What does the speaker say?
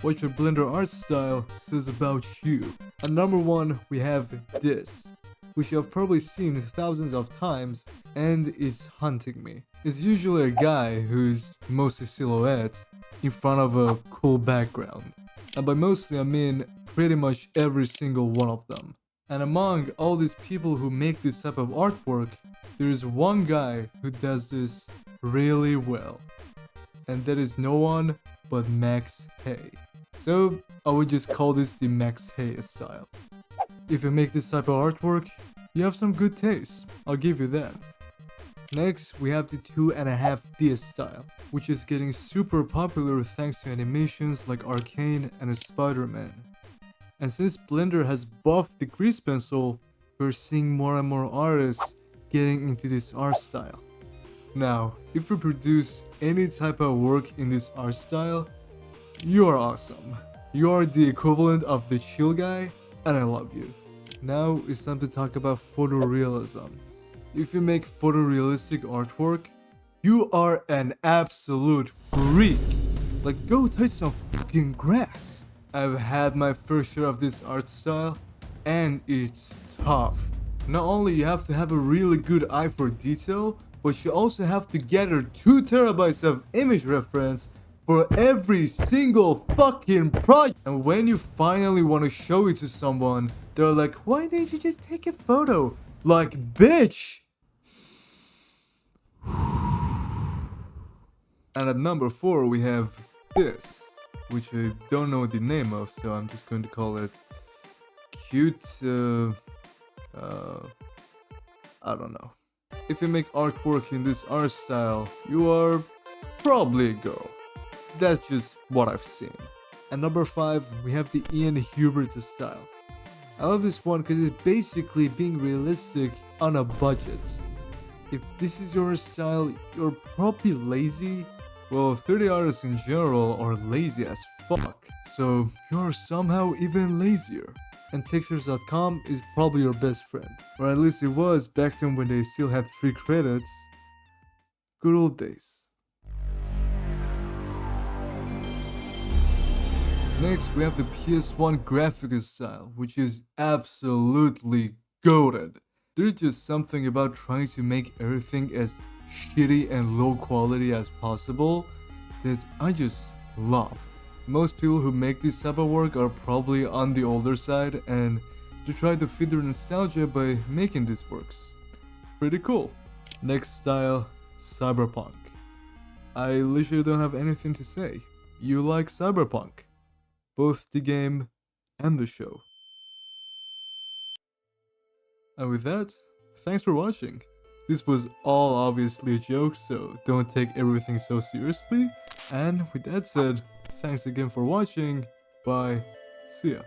what your Blender art style says about you. At number 1, we have this, which you have probably seen thousands of times, and it's haunting me. It's usually a guy who's mostly silhouette in front of a cool background. And by mostly I mean pretty much every single one of them. And among all these people who make this type of artwork, there is one guy who does this really well. And that is no one but Max Hay. So I would just call this the Max Hay style. If you make this type of artwork, you have some good taste, I'll give you that. Next, we have the 2.5D style, which is getting super popular thanks to animations like Arcane and Spider-Man. And since Blender has buffed the grease pencil, we're seeing more and more artists getting into this art style. Now, if you produce any type of work in this art style, you are awesome. You are the equivalent of the chill guy, and I love you. Now it's time to talk about photorealism. If you make photorealistic artwork, you are an absolute freak. Like, go touch some fucking grass. I've had my first share of this art style, and it's tough. Not only you have to have a really good eye for detail, but you also have to gather 2 terabytes of image reference for every single fucking project. And when you finally want to show it to someone, they're like, why didn't you just take a photo? Like, bitch! And at number 4 we have this, which I don't know the name of, so I'm just going to call it cute, I don't know. If you make artwork in this art style, you are probably a girl. That's just what I've seen. At number 5, we have the Ian Hubert style. I love this one because it's basically being realistic on a budget. If this is your style, you're probably lazy. Well, 30 artists in general are lazy as fuck, so you're somehow even lazier. And textures.com is probably your best friend, or at least it was back then when they still had free credits. Good old days. Next, we have the PS1 graphics style, which is absolutely goated. There's just something about trying to make everything as shitty and low quality as possible that I just love. Most people who make this type of work are probably on the older side, and they try to feed their nostalgia by making these works. Pretty cool. Next style, cyberpunk. I literally don't have anything to say. You like cyberpunk. Both the game and the show. And with that, thanks for watching. This was all obviously a joke, so don't take everything so seriously. And with that said, thanks again for watching. Bye. See ya.